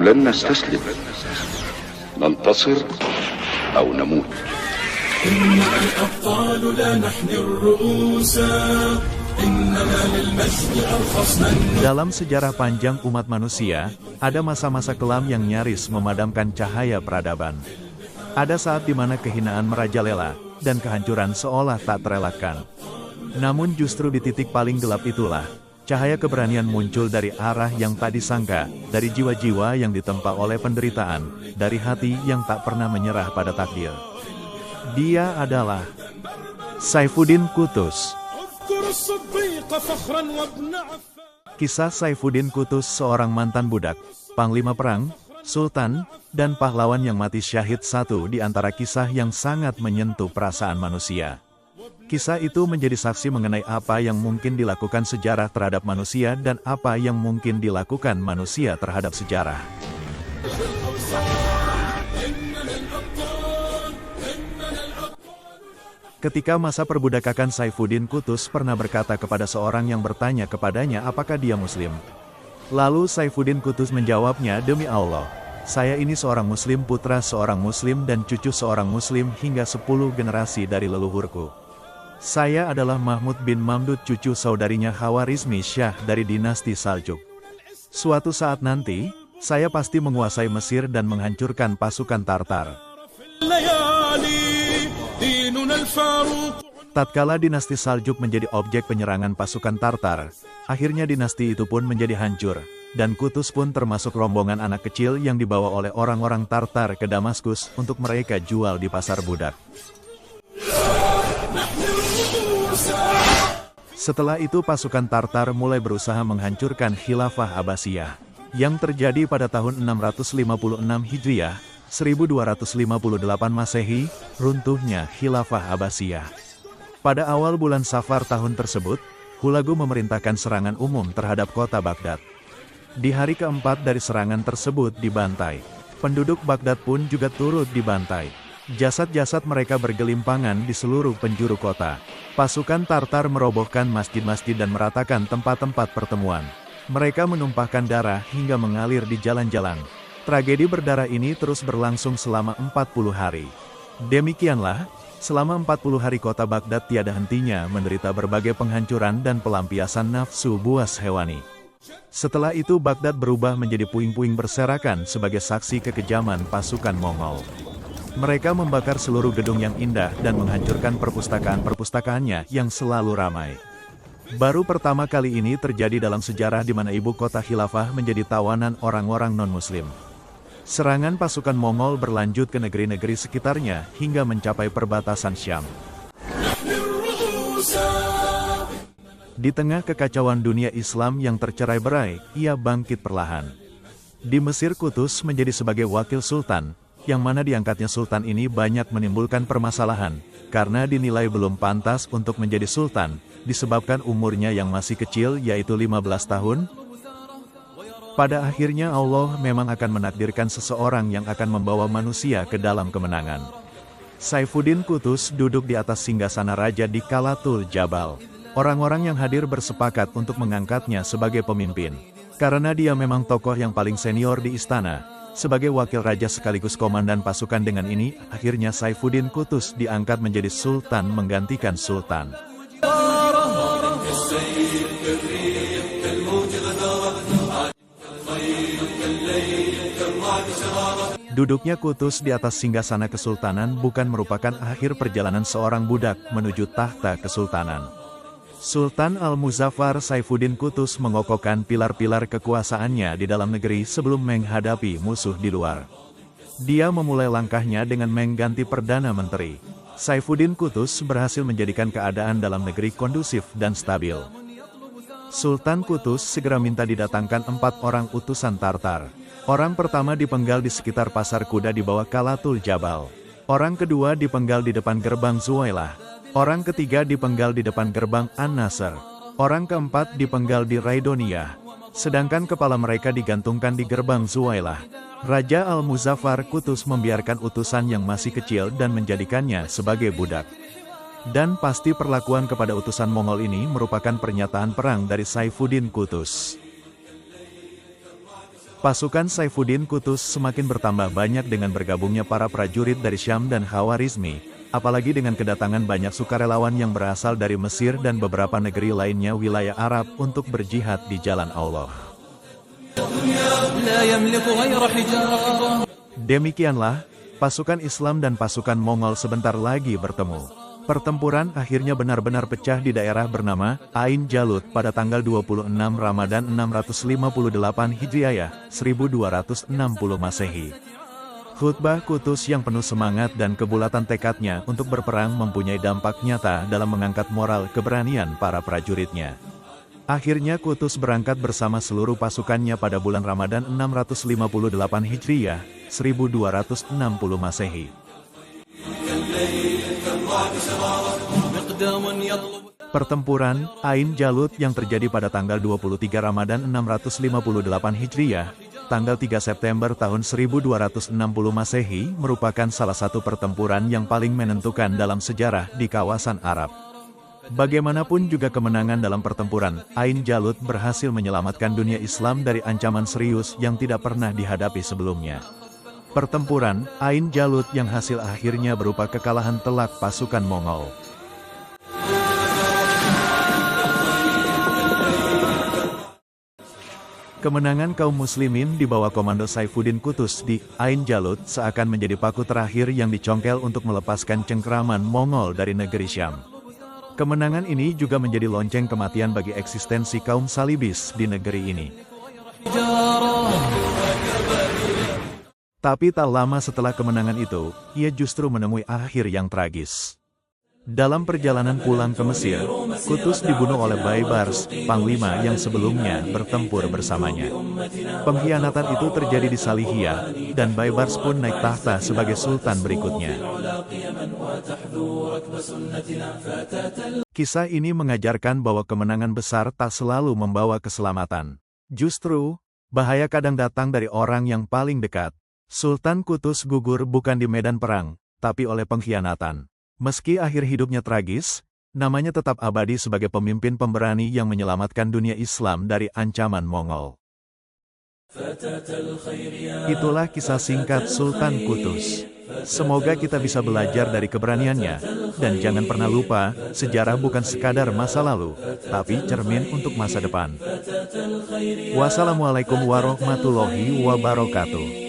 لن نستسلم ننتصر أو نموت. إننا الأبطال لا نحن الرؤوس إنما للمجد أرخصنا. Dalam sejarah panjang umat manusia, ada masa-masa kelam yang nyaris memadamkan cahaya peradaban. Ada saat di mana kehinaan merajalela, dan kehancuran seolah tak terelakkan. Namun justru di titik paling gelap itulah, cahaya keberanian muncul dari arah yang tak disangka, dari jiwa-jiwa yang ditempa oleh penderitaan, dari hati yang tak pernah menyerah pada takdir. Dia adalah Saifuddin Qutuz. Kisah Saifuddin Qutuz, seorang mantan budak, panglima perang, sultan, dan pahlawan yang mati syahid, satu di antara kisah yang sangat menyentuh perasaan manusia. Kisah itu menjadi saksi mengenai apa yang mungkin dilakukan sejarah terhadap manusia dan apa yang mungkin dilakukan manusia terhadap sejarah. Ketika masa perbudakan, Saifuddin Qutuz pernah berkata kepada seorang yang bertanya kepadanya apakah dia muslim. Lalu Saifuddin Qutuz menjawabnya, "Demi Allah, saya ini seorang muslim, putra seorang muslim dan cucu seorang muslim hingga 10 generasi dari leluhurku. Saya adalah Mahmud bin Mamdud, cucu saudarinya Khawarizmi Syah dari dinasti Saljuk. Suatu saat nanti, saya pasti menguasai Mesir dan menghancurkan pasukan Tartar." Tatkala dinasti Saljuk menjadi objek penyerangan pasukan Tartar, akhirnya dinasti itu pun menjadi hancur, dan Qutuz pun termasuk rombongan anak kecil yang dibawa oleh orang-orang Tartar ke Damaskus untuk mereka jual di pasar budak. Setelah itu pasukan Tartar mulai berusaha menghancurkan Khilafah Abbasiyah, yang terjadi pada tahun 656 Hijriah, 1258 Masehi, runtuhnya Khilafah Abbasiyah. Pada awal bulan Safar tahun tersebut, Hulagu memerintahkan serangan umum terhadap kota Baghdad. Di hari keempat dari serangan tersebut dibantai. Penduduk Baghdad pun juga turut dibantai. Jasad-jasad mereka bergelimpangan di seluruh penjuru kota. Pasukan Tartar merobohkan masjid-masjid dan meratakan tempat-tempat pertemuan. Mereka menumpahkan darah hingga mengalir di jalan-jalan. Tragedi berdarah ini terus berlangsung selama 40 hari. Demikianlah, selama 40 hari kota Baghdad tiada hentinya menderita berbagai penghancuran dan pelampiasan nafsu buas hewani. Setelah itu Baghdad berubah menjadi puing-puing berserakan sebagai saksi kekejaman pasukan Mongol. Mereka membakar seluruh gedung yang indah dan menghancurkan perpustakaan-perpustakaannya yang selalu ramai. Baru pertama kali ini terjadi dalam sejarah di mana ibu kota khilafah menjadi tawanan orang-orang non-muslim. Serangan pasukan Mongol berlanjut ke negeri-negeri sekitarnya hingga mencapai perbatasan Syam. Di tengah kekacauan dunia Islam yang tercerai-berai, ia bangkit perlahan. Di Mesir, Qutuz menjadi sebagai wakil sultan, yang mana diangkatnya sultan ini banyak menimbulkan permasalahan, karena dinilai belum pantas untuk menjadi sultan, disebabkan umurnya yang masih kecil yaitu 15 tahun. Pada akhirnya Allah memang akan menakdirkan seseorang yang akan membawa manusia ke dalam kemenangan. Saifuddin Qutuz duduk di atas singgasana raja di Qalatul Jabal. Orang-orang yang hadir bersepakat untuk mengangkatnya sebagai pemimpin. Karena dia memang tokoh yang paling senior di istana. Sebagai wakil raja sekaligus komandan pasukan, dengan ini, akhirnya Saifuddin Qutuz diangkat menjadi sultan menggantikan sultan. Duduknya Qutuz di atas singgasana kesultanan bukan merupakan akhir perjalanan seorang budak menuju tahta kesultanan. Sultan Al-Muzaffar Saifuddin Qutuz mengokohkan pilar-pilar kekuasaannya di dalam negeri sebelum menghadapi musuh di luar. Dia memulai langkahnya dengan mengganti Perdana Menteri. Saifuddin Qutuz berhasil menjadikan keadaan dalam negeri kondusif dan stabil. Sultan Qutuz segera minta didatangkan 4 orang utusan Tartar. Orang pertama dipenggal di sekitar pasar kuda di bawah Qalatul Jabal. Orang kedua dipenggal di depan gerbang Zuwailah. Orang ketiga dipenggal di depan gerbang An-Nasr. Orang keempat dipenggal di Raidoniyah. Sedangkan kepala mereka digantungkan di gerbang Zuwailah. Raja Al-Muzaffar Qutuz membiarkan utusan yang masih kecil dan menjadikannya sebagai budak. Dan pasti perlakuan kepada utusan Mongol ini merupakan pernyataan perang dari Saifuddin Qutuz. Pasukan Saifuddin Qutuz semakin bertambah banyak dengan bergabungnya para prajurit dari Syam dan Khawarizmi, apalagi dengan kedatangan banyak sukarelawan yang berasal dari Mesir dan beberapa negeri lainnya wilayah Arab untuk berjihad di jalan Allah. Demikianlah, pasukan Islam dan pasukan Mongol sebentar lagi bertemu. Pertempuran akhirnya benar-benar pecah di daerah bernama Ain Jalut pada tanggal 26 Ramadan 658 Hijriah, 1260 Masehi. Khutbah Qutuz yang penuh semangat dan kebulatan tekadnya untuk berperang mempunyai dampak nyata dalam mengangkat moral keberanian para prajuritnya. Akhirnya Qutuz berangkat bersama seluruh pasukannya pada bulan Ramadan 658 Hijriah, 1260 Masehi. Pertempuran Ain Jalut yang terjadi pada tanggal 23 Ramadan 658 Hijriah, tanggal 3 September tahun 1260 Masehi merupakan salah satu pertempuran yang paling menentukan dalam sejarah di kawasan Arab. Bagaimanapun juga kemenangan dalam pertempuran Ain Jalut berhasil menyelamatkan dunia Islam dari ancaman serius yang tidak pernah dihadapi sebelumnya. Pertempuran Ain Jalut yang hasil akhirnya berupa kekalahan telak pasukan Mongol. Kemenangan kaum muslimin di bawah komando Saifuddin Qutuz di Ain Jalut seakan menjadi paku terakhir yang dicongkel untuk melepaskan cengkeraman Mongol dari negeri Syam. Kemenangan ini juga menjadi lonceng kematian bagi eksistensi kaum Salibis di negeri ini. Tapi tak lama setelah kemenangan itu, ia justru menemui akhir yang tragis. Dalam perjalanan pulang ke Mesir, Qutuz dibunuh oleh Baibars, panglima yang sebelumnya bertempur bersamanya. Pengkhianatan itu terjadi di Salihiyah, dan Baibars pun naik tahta sebagai sultan berikutnya. Kisah ini mengajarkan bahwa kemenangan besar tak selalu membawa keselamatan. Justru, bahaya kadang datang dari orang yang paling dekat. Sultan Qutuz gugur bukan di medan perang, tapi oleh pengkhianatan. Meski akhir hidupnya tragis, namanya tetap abadi sebagai pemimpin pemberani yang menyelamatkan dunia Islam dari ancaman Mongol. Itulah kisah singkat Sultan Qutuz. Semoga kita bisa belajar dari keberaniannya, dan jangan pernah lupa, sejarah bukan sekadar masa lalu, tapi cermin untuk masa depan. Wassalamualaikum warahmatullahi wabarakatuh.